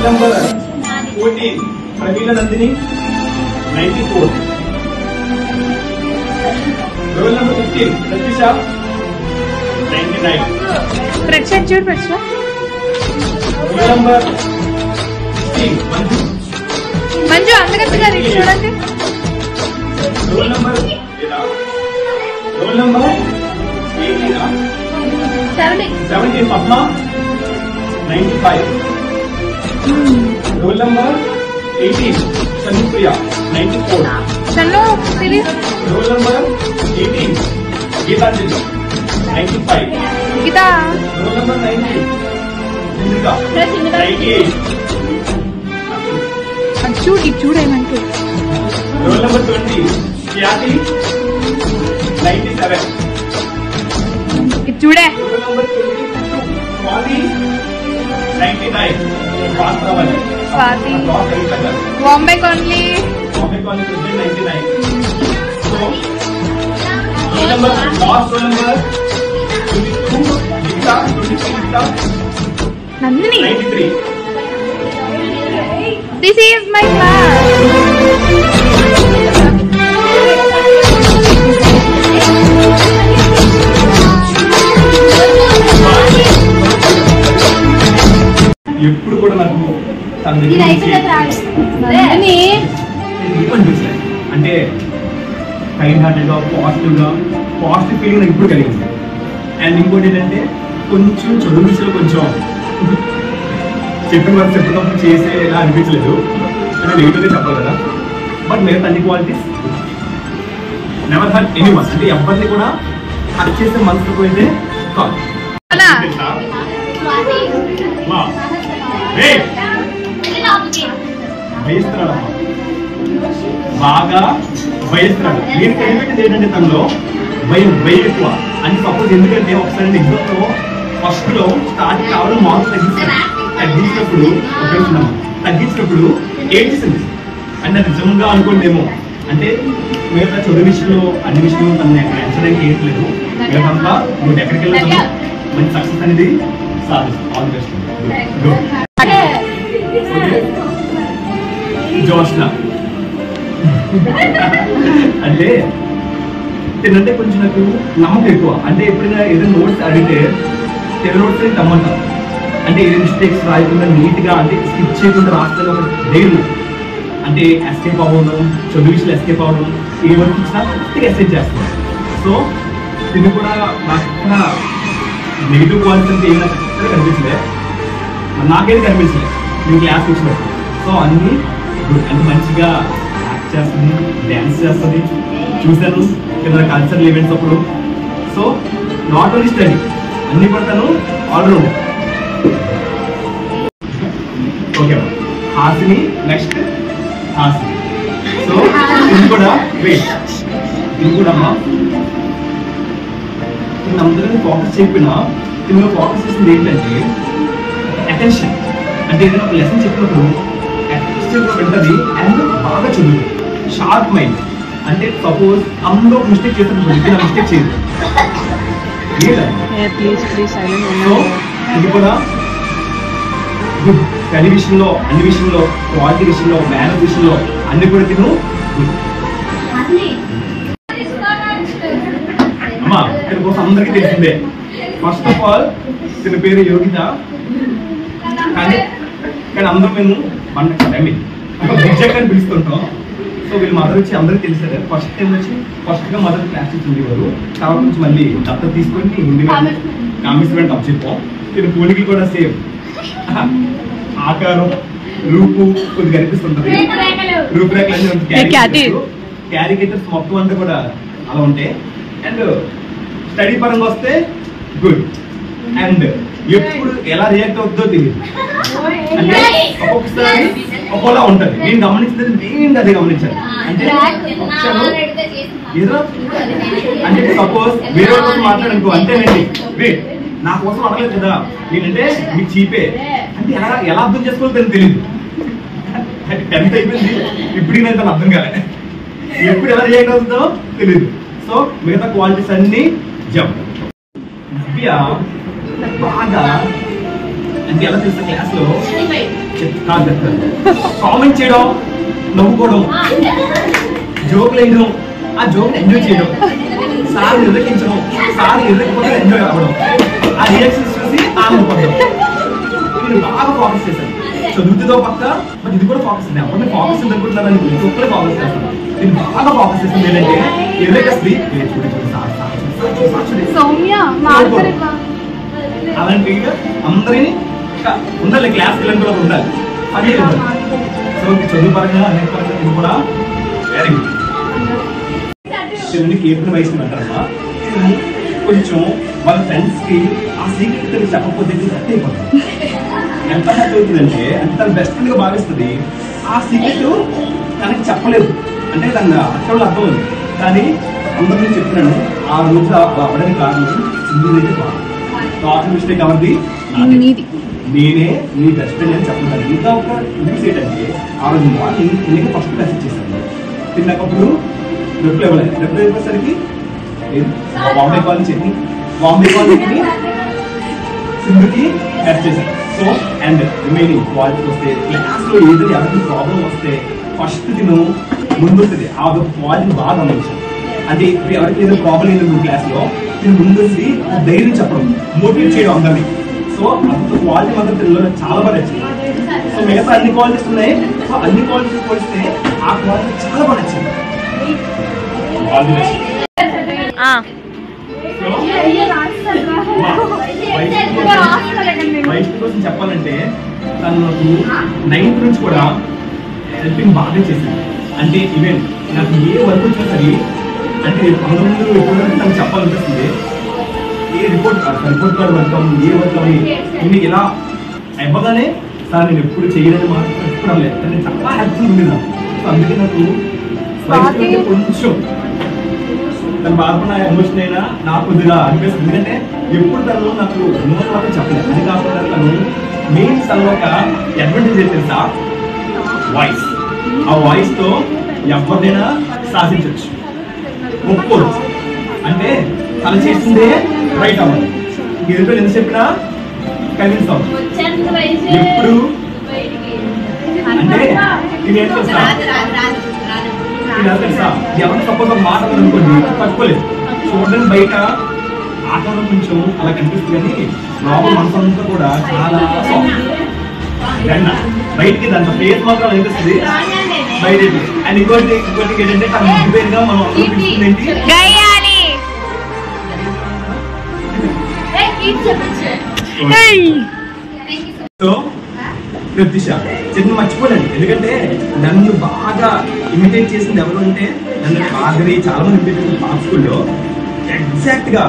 number 14, Pravila Nandini, 94. Roll number 15, Pratisha, 99. Red shirt, Jude, Pratisha. Roll number 16, Manju. Manju, andagatiga read chudandi. Roll number 18, 17, Padma, 95. Roll number 18, Sanupriya, 94. Sanu, please. Roll number 18, Geetanjali, 95. Gita. Roll number 19, Indika, 98. Jude ఏమంటూ. Roll number 20, Kyati, 97. Jude. Roll number 22, Swati, 99. Swati. Swati. Bombay only. Bombay College President, 99. So, roll number, last roll number 22, Gita, 23, Gita, Nandini. 93. This is my class. ఎప్పుడు కూడా నాకు తన దగ్గర అంటే kind hearted గా positive feeling నాకు ఇప్పుడు కలిగింది. అండ్ ఇంకోటి ఏంటంటే కొంచెం చదువు విషయంలో కొంచెం చెప్పిన వర్క్ చెప్పినప్పుడు చేసేలా అనిపించలేదు. అంటే నెగిటివ్గా చెప్పాలి కదా. బట్ మేము అన్ని క్వాలిటీస్ నెవర్ హర్ట్ ఎనీవన్, అంటే ఎవరిని కూడా హర్ట్ చేసే మనసుకు అయితే కాదు. భయస్తున్నాడు, బాగా భయస్తున్నాడు. నేను కనిపెట్టింది ఏంటంటే తనలో భయం ఎక్కువ. అంటే సపోజ్ ఎందుకంటే ఒకసారి ఎగ్జామ్ లో ఫస్ట్ లో స్టార్టింగ్ కావడం మార్క్స్ తగ్గించినప్పుడు ఏడ్చేసింది. అంటే నిజంగా అనుకోండేమో, అంటే మిగతా చదువు విషయంలో అన్ని విషయంలో తనని ఎక్కడ ఎంచడానికి ఏట్లేదు. మిగతా నువ్వు ఎక్కడికి వెళ్తాను మంచి సక్సెస్ అనేది సాధిస్తాం. All the best. జోష్న అంటే తినంటే కొంచెం నాకు నమ్మకం ఎక్కువ. అంటే ఎప్పుడైనా ఏదైనా నోట్స్ అడిగితే తెలుగు నోట్స్ తమ్మంటారు. అంటే ఏదైనా మిస్టేక్స్ రాయకుండా నీట్గా, అంటే స్కిప్ చేయకుండా రాస్తాను ఒక ధైర్యం. అంటే ఎస్కేప్ అవ్వడం, చదువు విషయంలో ఎస్కేప్ అవ్వడం, ఏ వర్క్ ఇచ్చినా పూర్తిగా ఎస్కేప్ చేస్తాను. సో ఇది కూడా నాకు నెగిటివ్ క్వాలిటీ అంటే ఏమైనా కనిపించలే, నాకైతే కనిపించలేదు నేను క్లాస్ వచ్చినప్పుడు. సో అన్నీ అంటే మంచిగా యాక్ట్ చేస్తుంది, డ్యాన్స్ చేస్తుంది, చూశాను కింద కల్చరల్ ఈవెంట్స్ అప్పుడు. సో నాట్ ఓన్లీ స్టడీ, అన్ని పడతాను all round. Okay Hasini, next Hasini. So ఇది కూడా వెయిట్, ఇది కూడా అమ్మా నేను అందరినీ ఫోకస్ చెప్పిన ఇందులో ఫోకస్ చేసింది ఏంటంటే అటెన్షన్. అంటే ఏదైనా ఒక లెసన్ చెప్పినప్పుడు అటెన్షన్ ఉంటుంది అండ్ బాగా చదువు, షార్ప్ మైండ్. అంటే సపోజ్ అందులో ఒక మిస్టేక్ చేసినప్పుడు ఇలా మిస్టేక్ చేయదు. సో ఇది కూడా గుడ్ స్టడీ విషయంలో, అన్ని విషయంలో, క్వాలిటీ విషయంలో, మేనర్ విషయంలో అన్ని కూడా తిను అమ్మా. దీని కోసం అందరికీ తెలిసిందే. ఫస్ట్ ఆఫ్ ఆల్ దీని పేరు యోగిత. కానీ అందరూ మేము అని పిలుస్తుంటాం. సో వీళ్ళు మదర్ వచ్చి అందరికీ తెలిసారు. ఫస్ట్ టైం వచ్చి ఫస్ట్గా మదర్ క్లాస్ ఇచ్చింది వారు. తర్వాత నుంచి మళ్ళీ దత్తత తీసుకొని హిందీ కామిస్మెంట్ అప్ చెప్పాం. దీని పోలికలు కూడా సేమ్ ఆకారం, రూపు కొద్దిగా కనిపిస్తుంటది. రూపురేఖలు క్యారికేటర్స్ మొత్తం అంతా కూడా అలా ఉంటాయి. అండ్ స్టడీ పరంగా వస్తే గుడ్. అండ్ ఎప్పుడు ఎలా రియాక్ట్ అవుతుందో తెలియదు. అంటే ఒక్కొక్కసారి ఒక్కోలా ఉంటది. నేను గమనించింది నేను అదే గమనించాను. అంటే ఏదో అంటే సపోజ్ వేరే వాళ్ళు మాట్లాడనుకో, అంతేనండి వెయిట్ నా కోసం అడగలేదు కదా, నేనంటే మీకు చీపే అంటే ఎలా అర్థం చేసుకోవాలో తెలియదు. 10th అయిపోయింది, ఇప్పుడు నేను తను అర్థం కాలే, ఎప్పుడు ఎలా రియాక్ట్ అవుతుందో తెలియదు. సో మిగతా క్వాలిటీస్ అన్ని జంప్. నవ్య బాగా అంటే ఎలా తెలుసా క్లాస్ లో కాదు కామెంట్ చేయడం, నవ్వుకోవడం, జోకులు వేయడం, ఆ జోక్ ఎంజాయ్ చేయడం, సార్ ఎర్రకించడం, సార్ ఎర్రకపోతే ఎంజాయ్ అవ్వడం, ఆ రియాక్షన్స్ చూసి ఆనందపడడం. నేను బాగా ఫోకస్ చేశాను. చదువుతుందో పక్క బట్ ఇది కూడా ఫోకస్ ఉంది. అప్పుడు ఫోకస్ అనుకుంటున్నాను, ఒక్కడే ఫోకస్ చేస్తాను. నేను బాగా ఫోకస్ చేస్తుంది ఏంటంటే ఎర్రకస్తి సౌమ్య అలాంటి అందరినీ ఉండాలి, క్లాస్ పిల్లలు కూడా ఉండాలి. అది సో చదువు పరంగా అనేక పరంగా ఇది కూడా వెరీ గుడ్. తెలుగుని కేపుని వయసు అంటారమ్మా. కొంచెం వాళ్ళ ఫ్రెండ్స్ కి ఆ సీక్రెట్ చెప్పకపోతే కరెక్ట్ అయిపోతుంది. ఎంత హ్యాపీ అవుతుందంటే అంటే తన బెస్ట్ ఫ్రెండ్ గా భావిస్తుంది. ఆ సీక్రెట్ తనకి చెప్పలేదు అంటే తన అక్కడ అర్థం ఉంది. కానీ అందరూ నేను చెప్తున్నాను, ఆ రోజు అలా అవ్వడానికి కారణం సింగిల్ అయితే మిస్టేక్ అవ్వద్ది, నేనే నీ బెస్ట్ ఫ్రెండ్ అని చెప్తున్నాను. ఇంకా ఒక న్యూస్ ఏంటంటే ఆ రోజు మార్నింగ్ నేను ఫస్ట్ మెసేజ్ చేశాను. తిన్నప్పుడు రిప్లై ఇవ్వలేదు. రిప్లై ఇవ్వసరికి బాంబే కాలేజ్ చెప్పి బాంబే కాలేజ్కి సింధుకి యాడ్ చేశాను. సో అండ్ రిమైనింగ్ క్వాలిటీ వస్తే క్లాస్ లో ఏదైనా ఎవరికి ప్రాబ్లం వస్తే ఫస్ట్ తిను ముందు వస్తుంది. ఆ క్వాలిటీ బాగా గమనించాను. అంటే ఎవరికి ఏదో ప్రాబ్లం ఏంటంటే క్లాస్ లో నేను ముందు ధైర్యం చెప్పడం, మోటివేట్ చేయడం అందరినీ. సో అంత క్వాలిటీ మాత్రం తెలుగులో చాలా బాగా నచ్చింది. సో మిగతా అన్ని క్వాలిటీస్ ఉన్నాయి. సో అన్ని క్వాలిటీస్ పోలిస్తే ఆ క్వాలిటీ చాలా బాగా నచ్చింది. వైష్ణవి కోసం చెప్పాలంటే తను నాకు 9th నుంచి కూడా హెల్పింగ్ బాగా చేసింది. అంటే ఈవెన్ నాకు ఏ వర్క్ వచ్చినా సరే అంటే ముందు ఎప్పుడైనా తను చెప్పాలనిపిస్తుంది. ఏ రిపోర్ట్ కార్డు వర్క్ ఏ వర్క్ అవి ఇన్ని ఇలా ఇవ్వగానే సార్ నేను ఎప్పుడు చేయలేని మాత్రం ఎప్పుడు లేదు. కానీ చాలా హెల్ప్ఫుల్ ఉంది నాకు. సో అందుకే నాకు వైష్ణవి కొంచెం తను బాధపడిన ఎమోషన్ అయినా నాకు కొద్దిగా అనిపిస్తుంది. ఎందుకంటే ఎప్పుడు తను నాకు ఎమోషన్ మాత్రం చెప్పలేదు. అది కాకుండా తను మెయిన్ తను ఒక అడ్వాంటేజ్ ఏంటి తెలుసా, వాయిస్. ఆ వాయిస్ తో ఎవరినైనా శాసించవచ్చు, ఒప్పుకోవచ్చు. అంటే తను చేసిందే రైట్ అవ్వాలి. ఎదుట ఎంత చెప్పినా కన్విన్స్ అవ్వాలి. ఎప్పుడు అంటే ఇది ఏంటి తెలుసా, తెలుసా ఎవరు సపోజ్ ఒక మాట అనుకోండి తక్కువలేదు. చూడండి బయట ఆటలో కొంచెం అలా కనిపిస్తుంది కానీ లోపల మనసు అంతా కూడా చాలా బయటికి దాంట్లో ఫేస్ మాత్రం అనిపిస్తుంది బయట. అండ్ ఇంకోటి ఏంటంటే తన ఇంటి పేరుగా మనం ఏంటి సో ప్రత్యూష చిన్న మర్చిపోలేండి. ఎందుకంటే నన్ను బాగా ఇమిటేట్ చేసింది ఎవరు అంటే నన్ను బాగా చాలా మంది ఇమిటేట్ చేసింది పాప స్కూల్లో. ఎగ్జాక్ట్ గా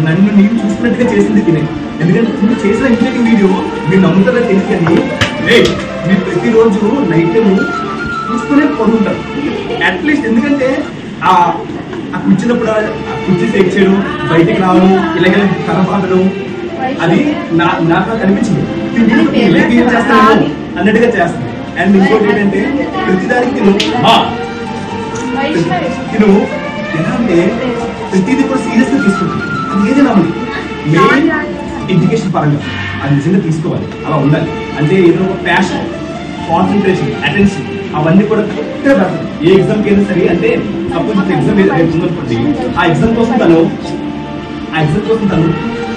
నన్ను నేను చూసినట్టుగా చేసింది తినే. ఎందుకంటే నువ్వు చేసిన ఇమిటేటింగ్ వీడియో మీరు నమ్ముతారో తెలిసి కానీ మీరు ప్రతిరోజు నైట్ టైం చూస్తూనే పడుకుంటారు అట్లీస్ట్. ఎందుకంటే ఆ కూర్చున్నప్పుడు ఆ కుర్చీ సేక్ చేయడం, బయటికి రావడం, ఇలాగ కనపడడం అది నాకు కనిపించింది. చేస్తాను అన్నట్టుగా చేస్తుంది. అండ్ ఇంకోటి ఏంటంటే ప్రతిదానికి తిను ఎలా అంటే ప్రతిదీ కూడా సీరియస్ గా తీసుకుంటుంది. అది ఏదైనా మెయిన్ ఎడ్యుకేషన్ పరంగా అది నిజంగా తీసుకోవాలి, అలా ఉండాలి. అంటే ఏదో ఒక ప్యాషన్, కాన్సన్ట్రేషన్, అటెన్షన్ అవన్నీ కూడా కరెక్ట్గా పెడతారు. ఏ ఎగ్జామ్కి అయినా సరే. అంటే సపోజ్ ఎగ్జామ్ ఉందనుకోండి, ఆ ఎగ్జామ్ కోసం తను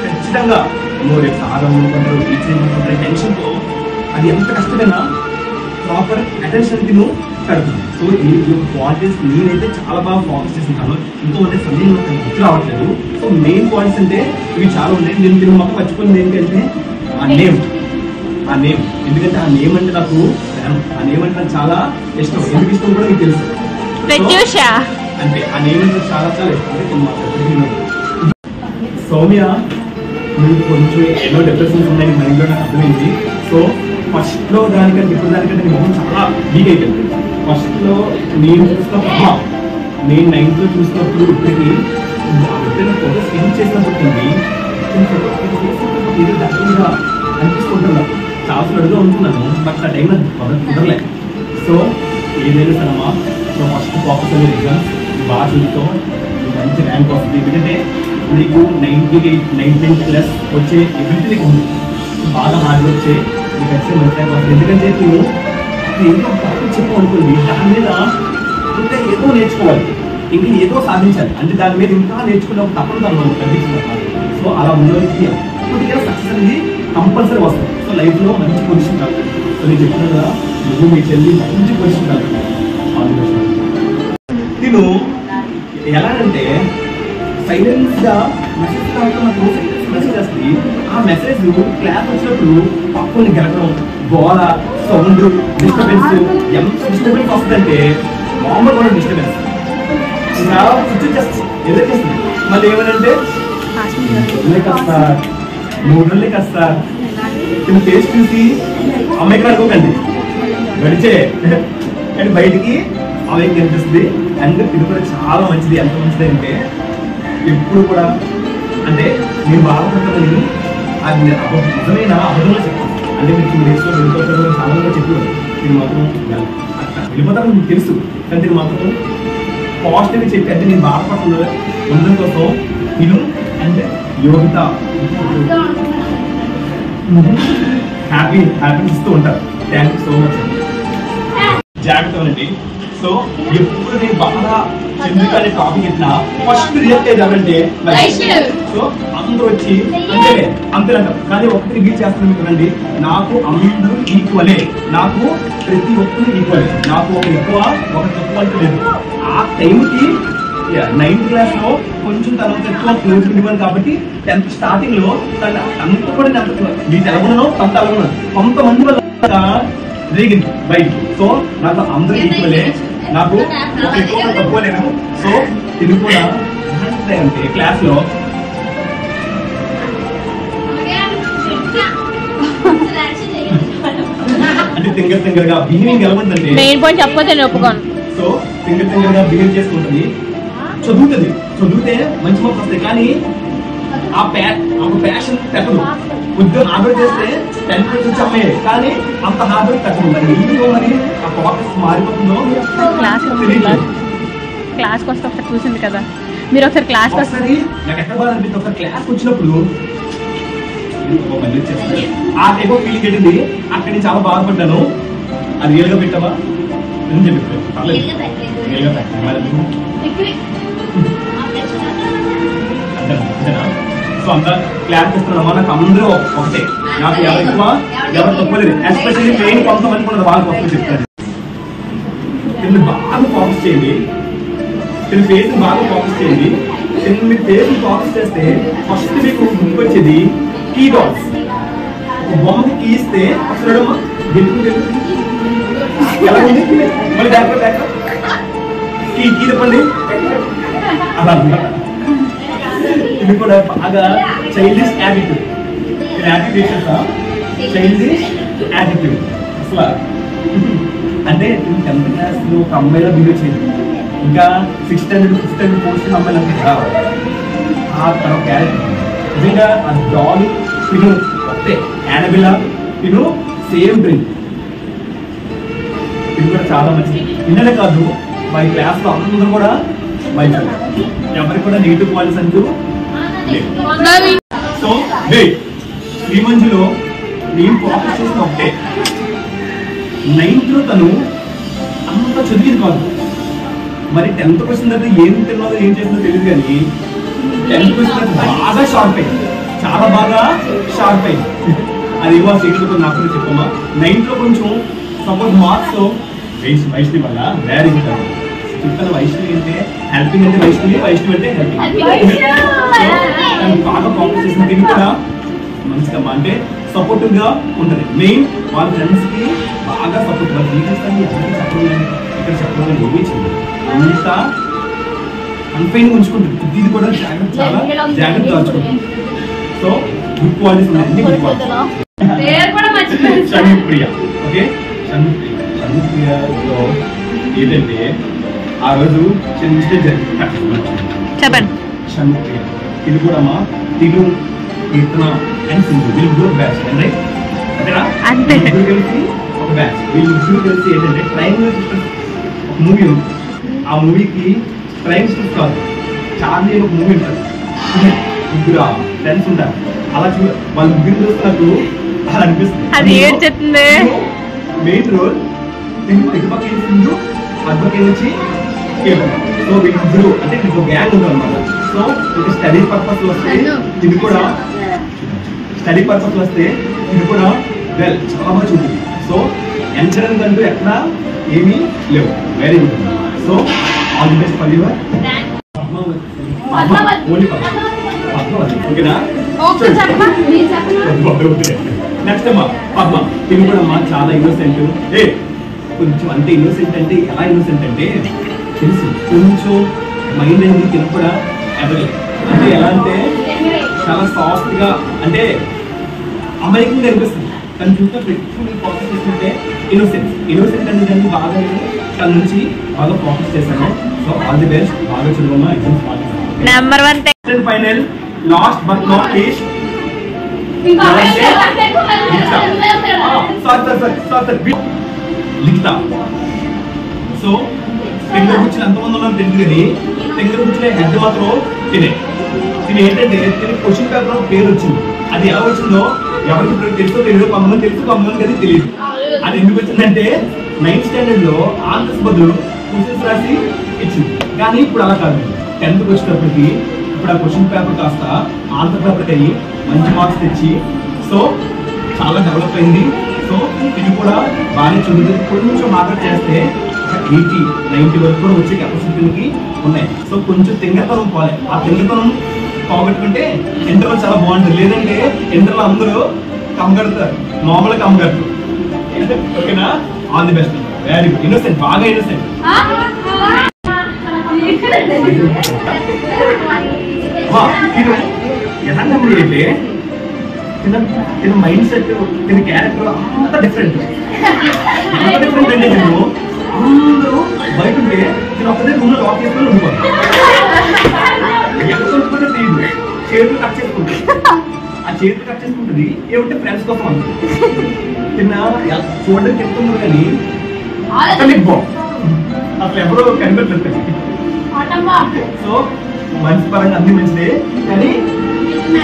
ఖచ్చితంగా నువ్వు రేపు సాగనుకుంటారు, టీచర్ ఏమనుకుంటారు టెన్షన్తో అది ఎంత కష్టమైనా ప్రాపర్ అటెన్షన్ కి నువ్వు పెడుతుంది. సో ఈ క్వాలిటీస్ నేనైతే చాలా బాగా ఫోకస్ చేస్తున్నాను. ఇంకోటి సమయం నాకు గుర్తు రావట్లేదు. సో మెయిన్ పాయింట్స్ అంటే ఇవి చాలా ఉన్నాయి. నేను మాకు మర్చిపోయింది ఏంటంటే ఆ నేమ్. ఎందుకంటే ఆ నేమ్ అంటే నాకు ఆ నేమ్ అంటే నాకు చాలా ఇష్టం. ఎందుకు ఇష్టం కూడా మీకు తెలుసు. అంటే ఆ నేమ్ అంటే చాలా చాలా ఇష్టం. సౌమ్య మీకు కొంచెం ఎన్నో డిప్రెషన్స్ ఉన్నాయి మైండ్లో నాకు అర్థమైంది. సో ఫస్ట్ లో దానికంటే ఇప్పుడు దానికంటే నీ మొహం చాలా వీక్ అయిపోయింది. ఫస్ట్ లో నేను చూసినప్పుడు నేను 9th లో చూసినప్పుడు ఇప్పటికి ఫోటో స్కిన్ చేసినప్పుడు ఏదో దగ్గరగా అనిపిస్తుంటున్నా చాలా అడుగుతూ ఉంటున్నాను. బట్ ఆ టైంలో కుదరలేదు. సో ఏదైనా సరమా సో ఫస్ట్ ఫోకస్ అయ్యే ఎగ్జామ్స్ బాగా చూస్తూ మంచి ర్యాంక్ వస్తుంది. ఎందుకంటే నీకు 98, 99+ వచ్చే ఎబిలిటీ నీకు ఉంది. బాగా హార్డ్ వర్క్ చేయి. ఎందుకంటే నువ్వు ఏదో చెప్పు అనుకోండి, దాని మీద ఇంకా ఏదో నేర్చుకోవాలి, ఇంకా ఏదో సాధించాలి, అంటే దాని మీద ఇంకా నేర్చుకునే ఒక తప్పని తను కనిపించింది. సో అలా ఉన్నది కొద్దిగా సక్సెస్ అనేది కంపల్సరీ వస్తుంది. సో లైఫ్లో మంచి పొజిషన్ కాదు. సో నేను చెప్తున్నా కదా, నువ్వు మీ చెల్లి మంచి పొజిషన్ కాదు. నేను ఎలా అంటే సైలెన్స్గా మెసేజ్ రావడం, మెసేజ్ వస్తుంది. ఆ మెసేజ్ క్లాస్ వచ్చినప్పుడు పక్కని గెలకడం, గోళ, సౌండ్, డిస్టర్బెన్స్, ఎంత డిస్టర్బెన్స్ వస్తుందంటే మామూలు కూడా డిస్టర్బెన్స్ ఇంకా ఎదురుకేస్తుంది. మళ్ళీ ఏమనంటే 3 రోజులే కాస్త నేను టేస్ట్ చూసి అమ్మాయికి అనుకోకండి గడిచే, కానీ బయటికి అమ్మాయికి కనిపిస్తుంది. అండ్ ఇది కూడా చాలా మంచిది. ఎంత మంచిది అంటే ఎప్పుడు కూడా అంటే మీరు బాధపడతారని అది నిజమైన అబద్ధంలో చెప్తాను. అంటే మీరు 2 డేస్లో వెళ్ళిపోతారు సాధారణంగా చెప్పేవారు, మీరు మాత్రం వెళ్ళిపోతారని మీకు తెలుసు, కానీ మీరు మాత్రం పాజిటివ్గా చెప్పి అంటే నేను బాధపడుతున్నా ఉండడం కోసం నేను అంటే యోగిత హ్యాపీ ఇస్తూ ఉంటారు. Thank you so much. జాగ్రత్త అండి. సో ఎప్పుడు నేను బాగా చంద్రిక అనే టాపిక్ ఎట్లా ఫస్ట్ రియాక్ట్ అయ్యారంటే సో అందరూ వచ్చి అంతే అంటారు. కానీ ఒకటి రివీల్ చేస్తాను మీకు రండి, నాకు అందరూ ఈక్వలే, నాకు ప్రతి ఒక్కరు ఈక్వలే, నాకు ఒక ఎక్కువ ఒక తక్కువ అంటే లేదు. ఆ టైంకి 9th క్లాస్ లో కొంచెం తర్వాత ఎక్కువ క్లోజ్ ఉండిపోయింది కాబట్టి 10th స్టార్టింగ్ లో అంత కూడా మీ తెలగలను కొంత తెలగలను కొంతమంది వల్ల జరిగింది బయటికి. సో నాకు అందరూ ఈక్వలే, నాకు ఒక ఎక్కువ తక్కువ లేదు. సో ఇది కూడా అంటే క్లాస్ లో అంటే తింగర్ గా బిహేవింగ్ ఎలా ఉందంటే సో తింగర్ గా బిహేవ్ చేసుకుంటుంది. చదివితే మంచి మార్క్స్ వస్తాయి, కానీ ఆ ప్యాషన్ పెట్టదు. ఉద్యోగం హార్డ్ చేస్తే 10th వచ్చి అమ్మాయి, కానీ అంత హార్డ్ వర్క్ పెట్టదు. మరి ఎందుకు మరి ఆ ఫోకస్ మారిపోతుందో క్లాస్ వస్తే ఒకసారి చూసింది కదా మీరు, ఒకసారి క్లాస్ వస్తుంది. నాకు ఎక్కడ బాధ అనిపిస్తుంది, ఒక క్లాస్ వచ్చినప్పుడు ఆ టైప్ ఆఫ్ ఫీలింగ్ ఏంటింది. అక్కడ నేను చాలా బాధపడ్డాను. అది రియల్ గా పెట్టావా అని చెప్పి సో అంతా క్లాస్ ఇస్తున్నామా, నాకు అందరూ ఒకటే, నాకు ఎవరు ఎక్కువ ఎవరు తక్కువ లేదు. ఎస్పెషల్లీ మెయిన్ కొంతమంది కూడా వాళ్ళు కొత్త చెప్తారు. దీన్ని బాగా ఫోకస్ చేయండి, దీని ఫేస్ బాగా ఫోకస్ చేయండి. మీ ఫేస్ ఫోకస్ చేస్తే ఫస్ట్ మీకు ముందుకు వచ్చేది కీ డాట్స్. బొమ్మకి కీ ఇస్తే అసలు ఎలా ఉంది మళ్ళీ బ్యాక్ కీ చెప్పండి. అలా ఇది కూడా బాగా childish attitude. Attitude childish attitude అసలు అంటే 10th క్లాస్ లో ఒక అమ్మాయిలో బిహేవ్ చేయదు, ఇంకా 6th standard 5th standard 4th standard అమ్మాయిలు అంతా ఆ తన క్యారెక్టర్ నిజంగా ఆ డాల్ తిను ఒకటే, యానబిలా తిను సేమ్ డ్రింక్. ఇది కూడా చాలా మంచిది. నిన్ననే కాదు మా క్లాస్ లో అందరూ కూడా మంచి, ఎవరికి కూడా నెగిటివ్ క్వాలిటీస్ అంటూ లేదు. సో ఈ మంజులో నేను ఫోకస్ చేసిన ఒకటే, 9th లో తను అంత చదివేది కాదు, మరి 10th వచ్చిన తర్వాత ఏం తిన్నదో ఏం చేసిందో తెలియదు, కానీ 10th వచ్చిన బాగా షార్ప్ అయింది, చాలా బాగా షార్ప్ అయింది. అది ఇవ్వ సీట్లు నాకు చెప్పమ్మా. 9th లో కొంచెం సపోజ్ మార్క్స్ వైష్ణవి వల్ల వేరే చెప్తాను. వైష్ణవి అంటే హెల్పింగ్ అంటే వైష్ణవి అంటే హెల్పింగ్. బాగా ఫోకస్ చేసిన దీన్ని కూడా మంచిగా అంటే సపోర్టివ్ గా ఉంటుంది. మెయిన్ వాళ్ళ ఫ్రెండ్స్ కి బాగా సపోర్ట్, వాళ్ళు ఎవరికి సపోర్ట్ ఇక్కడ చెప్పడం ఏమీ చేయదు, అంతా అన్ఫైన్ ఉంచుకుంటుంది. ఇది కూడా జాగ్రత్త, చాలా జాగ్రత్త దాచుకుంటుంది. సో గుడ్ క్వాలిటీస్ ఉన్నాయి, అన్ని గుడ్ క్వాలిటీస్. షణ్ముప్రియ, ఓకే షణ్ముప్రియలో ఏంటంటే ఆ రోజు చిన్న మిస్టేక్ చెప్పండి. షణ్ముప్రియ ఇది కూడా మా తిను కీర్తన అండ్ సింధు వీళ్ళు ముగ్గురు బ్యాచ్ రైట్ అంతేనా? ముగ్గురు కలిసి ఒక బ్యాచ్. వీళ్ళు ముగ్గురు కలిసి ఏంటంటే ట్రైంగిల్ సిస్టర్స్ ఒక మూవీ ఉంది. ఆ మూవీకి ట్రైంగిల్ సిస్టర్స్ కాదు, చార్లీ ఒక మూవీ ఉంటుంది. ముగ్గురు ఫ్రెండ్స్ ఉంటారు. అలా వాళ్ళు ముగ్గురు చూస్తున్నప్పుడు అలా అనిపిస్తుంది. అది ఏడ్చెత్తుంది. మెయిన్ రోల్ ఇటుపక్క సింధు అటుపక్క నుంచి సో వీళ్ళిద్దరు అంటే మీకు గ్యాంగ్ ఉంది అనమాట. సో ఇది స్టడీ పర్పస్ వస్తే ఇది కూడా స్టడీ పర్పస్ వస్తే ఇది కూడా వెల్ చాలా బాగా చూపింది. సో ఎంచడం అంటూ ఎక్కడ ఏమీ లేవు. Very good. So all the best for your ఓకేనా. నెక్స్ట్ అమ్మా పద్మ. ఇది కూడా అమ్మా చాలా ఇన్నోసెంట్. కొంచెం అంటే ఇన్నోసెంట్ అంటే ఎలా ఇన్నోసెంట్ అంటే తెలుసు కొంచెం మైండ్ అనేది తిన కూడా ఎదగలేదు. అంటే ఎలా అంటే చాలా సాఫ్ట్ గా అంటే అమాయకంగా అనిపిస్తుంది. తను చూస్తే పెట్టుకుని ఫోకస్ చేస్తుంటే ఇన్నోసెంట్ అనే దాన్ని బాగా తన నుంచి బాగా ఫోకస్ చేశాను. So all the best. బాగా చదువుమా. ఎగ్జామ్స్ బాగా number 1 final last but not least Likhita. So తెంగర కూర్చుని ఎంతమంది ఉన్నారో తెలియదు కానీ తెంగర కూర్చునే హెడ్ మాత్రం తినే ఏంటంటే తినే క్వశ్చన్ పేపర్ పేరు వచ్చింది. అది ఎలా వచ్చిందో ఎవరికి తెలుసో తెలియదు. కొంతమంది తెలుసు, కొంతమందికి అది తెలియదు. అది ఎందుకు వచ్చిందంటే 9th స్టాండర్డ్ లో ఆన్సర్స్ బదులు క్వశ్చన్స్ రాసి ఇచ్చింది. కానీ ఇప్పుడు అలా కాదు. 10th వచ్చేటప్పటికి ఇప్పుడు ఆ క్వశ్చన్ పేపర్ కాస్త ఆన్సర్ పేపర్ అయ్యి మంచి మార్క్స్ తెచ్చి సో చాలా డెవలప్ అయింది. సో ఇది కూడా బాగానే చదువుతుంది. కొంచెం మార్కెట్ చేస్తే 80, 90 వరకు కూడా వచ్చే కెపాసిటీకి ఉన్నాయి. సో కొంచెం తెంగతనం పోలే. ఆ తెంగతనం పోగొట్టుకుంటే ఇంటర్లో చాలా బాగుంటుంది. లేదంటే ఇంటర్లో అందరూ కమ్మగడతారు, మామూలుగా కమ్మగడతారు. ఓకేనా. All the best. Very good. Innocent, బాగా ఇన్నోసెంట్. ఇది ఎలాంటి అయితే తిన మైండ్ సెట్ తిన క్యారెక్టర్ అంత డిఫరెంట్ అంటే నేను అందరూ బయట ఉంటే నేను ఒక్కదే రూమ్ లో లాక్ చేసుకొని ఉండిపోతాను. ఎక్కడ ఉంటుందో తెలియదు. చేతులు కట్ చేసుకుంటుంది. ఆ చేతులు కట్ చేసుకుంటుంది ఏమంటే ఫ్రెండ్స్ కోసం అంటుంది. తిన్న చూడడానికి చెప్తున్నారు కానీ అసలు ఎవరో కనిపెట్టలేదు. సో మనిషి పరంగా అన్ని మంచిదే కానీ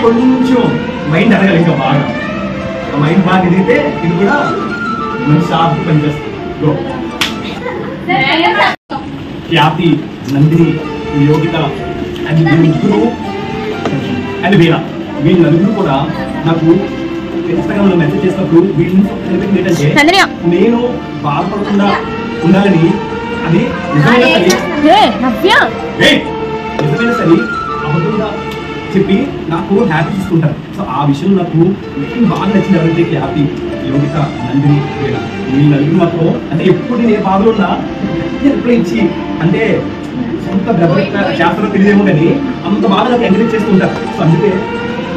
కొంచెం మైండ్ అడగాలి ఇంకా బాగా. ఆ మైండ్ బాగా ఎదిగితే ఇది కూడా మంచి షార్ప్ పనిచేస్తుంది. ఖ్యాతి, నందిని, యోగిత అండ్ ముగ్గురు అండ్ వీళ్ళ నలుగురు కూడా నాకు ఇన్స్టాగ్రామ్ లో మెసేజ్ చేసినప్పుడు వీళ్ళ నుంచి ఏంటంటే నేను బాధపడకుండా ఉండాలని అది నిజమైన సరే అబద్ధంగా చెప్పి నాకు హ్యాపీ తీసుకుంటారు. సో ఆ విషయం నాకు బాగా నచ్చింది. ఎవరైతే హ్యాపీ, యోగిత, నందిని, వీళ్ళ నలుగురు మాత్రం అంటే ఎప్పుడు నేను ఏ బాధలు ఉన్నా రిప్లై ఇచ్చి అంటే సొంత చేస్తారో తెలియదేమో కానీ అంత బాగా నాకు ఎంకరేజ్ చేస్తుంటారు. సో అందుకే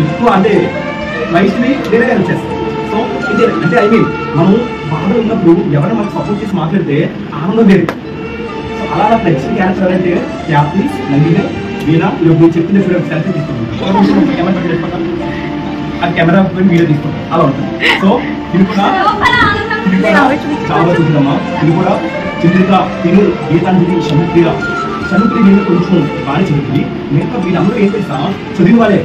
ఎక్కువ అంటే లైఫ్ని వేరే హెల్ప్ చేస్తాను. సో ఇదే అంటే ఐ మీన్ మనం బాధలు ఉన్నప్పుడు ఎవరైనా మనకు సపోర్ట్ చేసి మాట్లాడితే ఆనందం వేరు. సో అలా నాకు నచ్చిన క్యారెక్టర్ అంటే హ్యాపీ, నందిని, వీణా. మీరు చెప్పిన సెల్ఫీ తీసుకుంటాం. అది కెమెరా వీడియో తీసుకుంటాం. అలా ఉంటుంది. సో ఇది కూడా చాలా చూద్దామా. ఇది కూడా చంద్రిక, తిను, గీతాంజలి, షణుప్రియ మీద కొంచెం బాగా చదువుతుంది. మిగతా వీళ్ళందరూ ఏం చేస్తా చదివిన వాళ్ళే.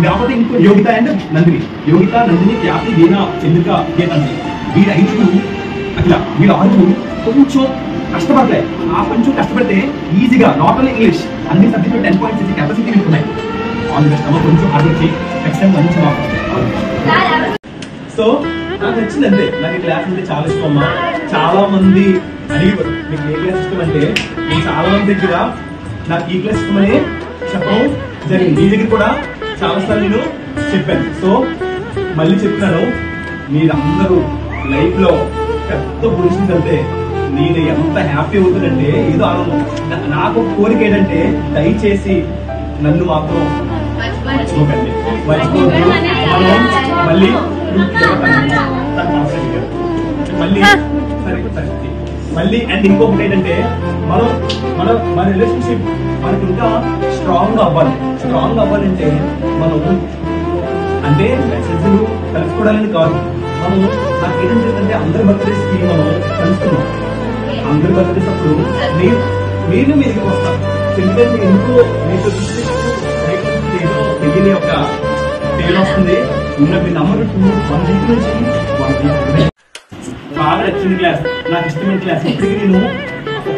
లేకపోతే ఇంకో యోగిత అండ్ నందిని, యోగిత, నందిని, ఖ్యాతి, వీణా, చంద్రిక, గీతాంజలి వీళ్ళ 5 అట్లా వీళ్ళ 6 కొంచెం కష్టపడతాయి. ఆ కొంచెం కష్టపడితే ఈజీగా నాట్ ఓన్లీ ఇంగ్లీష్ అన్ని సబ్జెక్టు 10 points ఇచ్చే కెపాసిటీ మీకు ఉన్నాయి. ఆల్ ది బెస్ట్ అమ్మ. కొంచెం హార్డ్ వచ్చి నెక్స్ట్ టైం మంచి మార్క్స్. సో నాకు నచ్చింది అంతే. నాకు ఈ క్లాస్ అంటే చాలా ఇష్టం అమ్మా. చాలా మంది అడిగారు మీకు ఏ క్లాస్ ఇష్టం అంటే నేను చాలా మంది దగ్గర నాకు ఈ క్లాస్ ఇష్టమని చెప్పడం జరిగింది. మీ దగ్గర కూడా చాలా సార్లు నేను చెప్పాను. సో మళ్ళీ చెప్తున్నాను, మీరందరూ లైఫ్ లో పెద్ద పొజిషన్ వెళ్తే నేను ఎంత హ్యాపీ అవుతుందంటే ఏదో ఆనందం. నాకు కోరిక ఏంటంటే దయచేసి నన్ను మాత్రం మర్చిపోకండి. మర్చిపోవద్దు. మనం మళ్ళీ మళ్ళీ అండ్ ఇంకొకటి ఏంటంటే మన రిలేషన్షిప్ మనకి ఇంకా స్ట్రాంగ్ అవ్వాలంటే మనం అంటే మెసేజ్లు కలుసుకోవడానికి కాదు. మనం నాకు ఏంటంటే అందరి బర్త్డేస్ కి మనం కలుసుకున్నాం. అందరి బర్త్డేస్ అప్పుడు నేను మీ దగ్గరికి వస్తాను. ఎందుకంటే ఎందుకో మీతో ఏదో తెలియని ఒక టేల్ వస్తుంది. ఉన్నది నెంబర్ 2 1 వీక్ నుంచి 1 వీక్ బాగా నచ్చింది క్లాస్, నాకు ఇష్టమైన క్లాస్. ఇప్పటికీ నేను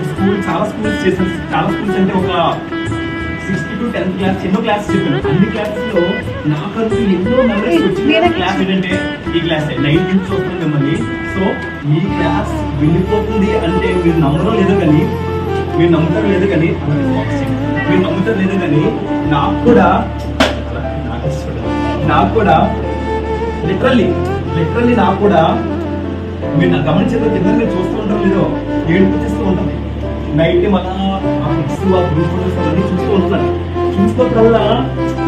స్కూల్ చాలా స్కూల్స్ చేశాను. చాలా స్కూల్స్ అంటే ఒక 6th to 10th క్లాస్ ఎన్నో క్లాస్ చెప్పాను. అన్ని క్లాసెస్ లో నాకంటూ ఎన్నో మెమరీస్ వచ్చిన క్లాస్ ఏంటంటే ఈ క్లాస్ 19th వస్తుంది మిమ్మల్ని. సో ఈ క్లాస్ వెళ్ళిపోతుంది అంటే మీరు నమ్మడం లేదు కానీ మీరు నమ్ముతారు లేదు కానీ నాకు కూడా లిటరల్లీ నాకు కూడా మీరు నాకు గమనించేది కింద మీరు చూస్తూ ఉంటారు లేదో ఏడుపు చేస్తూ ఉంటుంది. నైట్ మళ్ళా ఆ పిక్స్ ఆ గ్రూప్ ఫోటోస్ అవన్నీ చూస్తూ ఉంటున్నారు. చూసుకోవడం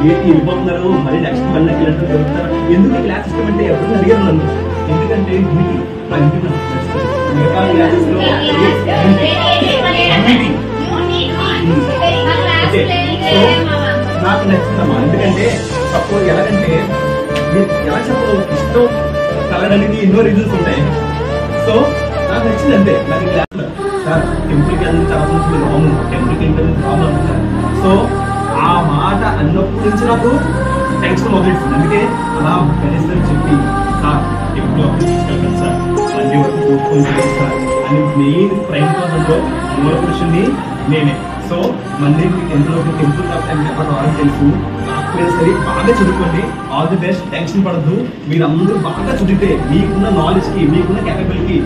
ఏంటి వెళ్ళిపోతున్నారు మళ్ళీ నెక్స్ట్ మళ్ళీ దొరుకుతారు. ఎందుకు క్లాస్ ఇష్టం అంటే ఎవరు అడిగారు నన్ను. ఎందుకంటే మిగతా క్లాసెస్ లో నాకు నచ్చిందమ్మా. ఎందుకంటే సపోజ్ ఎలాగంటే ఎలా చెప్పడం ఇష్టం కలగడానికి ఎన్నో రీజన్స్ ఉంటాయి. సో నాకు నచ్చింది అంతే. నాకు క్లాస్ సార్ టెంపుల్కి వెళ్ళి చాలా మంది రాము, టెంపుల్కి వెళ్ళి రాము అంటున్నారు. సో ఆ మాట అన్నప్పటి నుంచి నాకు టెన్షన్ మొదలెట్టింది. అందుకే అలా గణేష్ గారు చెప్పి సార్ టెంపుల్ తీసుకెళ్తాను సార్ మళ్ళీ వరకు కూర్చుని సార్ అని మెయిన్ ప్రైమ్ కాజంలో మూల పురుషుని నేనే. సో మందికి టెంపుల్ రావాలని తెలుసు. నాకు సరే బాగా చదువుకోండి. All the best. టెన్షన్ పడద్దు. మీరందరూ బాగా చదివితే మీకున్న నాలెడ్జ్ కి మీకున్న క్యాపబిలిటీ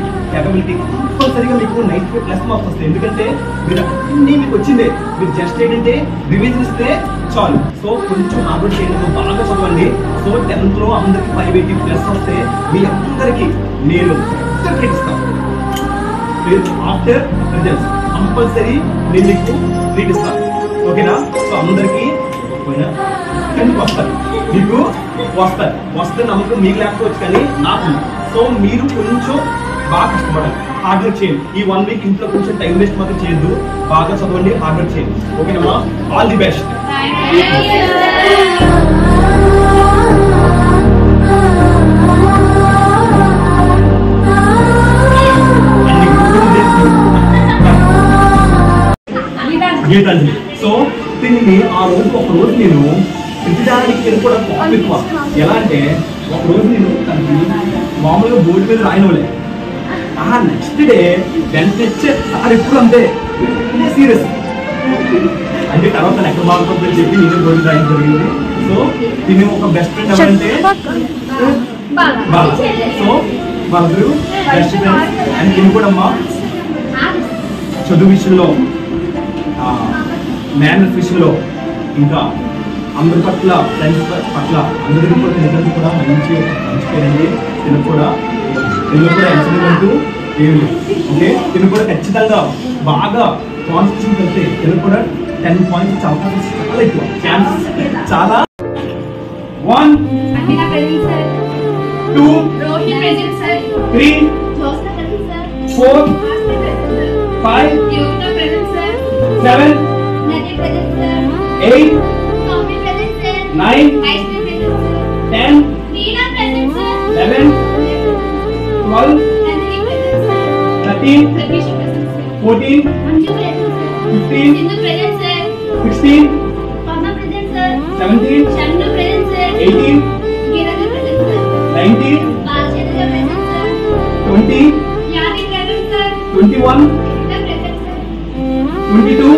కంపల్సరీగా మీకు 95+ మార్క్స్ వస్తాయి. ఎందుకంటే మీరు అన్ని మీకు వచ్చిందే. మీరు జస్ట్ ఏంటంటే రివిజన్ ఇస్తే చాలు. సో కొంచెం హార్డ్ వర్క్ చేయండి, బాగా చదవండి. సో 10th లో అందరికి 580+ వస్తే మీ అందరికి నేను సర్టిఫికేట్ ఇస్తాను. ఆఫ్టర్ రిజల్ట్స్ కంపల్సరీ నేను మీకు ట్రీట్ ఇస్తాను. ఓకేనా? సో అందరికి వస్తారు, మీకు వస్తే నమ్మకం మీకు లేకపోవచ్చు కానీ నాకు. సో మీరు కొంచెం బాగా కష్టపడాలి, హార్డ్ వర్క్ చేయండి. ఈ 1 వీక్ ఇంట్లో కొంచెం టైం వేస్ట్ మాత్రం చేయొద్దు. బాగా చదవండి, హార్డ్ వర్క్ చేయండి. ఓకేనమ్మా? All the best. Gitanjali. So దీన్ని ఆ రోజు ఒక రోజు నేను ప్రతిదానికి వెళ్ళిపోవడం చాలా ఎక్కువ. ఎలా అంటే ఒక రోజు నేను తనకి మామూలుగా బోర్డు మీద రాయనోలే. నెక్స్ట్ డే వెంటనే సార్ ఎప్పుడు అంతే సీరియస్ అంటే తర్వాత ఎక్కడ బాగుంటుందని చెప్పి నేను బోర్డు రాయడం జరిగింది. సో దీన్ని ఒక బెస్ట్ ఫ్రెండ్ ఎవరంటే బాగా. సో వాళ్ళందరూ బెస్ట్ ఫ్రెండ్స్. అండ్ దీన్ని కూడా అమ్మా చదువు విషయంలో మేనర్ విషయంలో ఇంకా అందరి పట్ల ఫ్రెండ్స్ పట్ల అందరికీ కూడా తినడానికి కూడా మంచి పేరండి. తిన కూడా ఎక్సలెంట్ ఏమి లేదు. ఓకే, తిన కూడా ఖచ్చితంగా బాగా కాన్సన్ట్రేషన్ పెడితే తిన కూడా 10 పాయింట్స్ అవకాశం చాలా ఎక్కువ, ఛాన్సెస్ చాలా. 1 2 3 4 5 7 8 9 10 11 12 13 14 15 16 17 18 19 20 21 22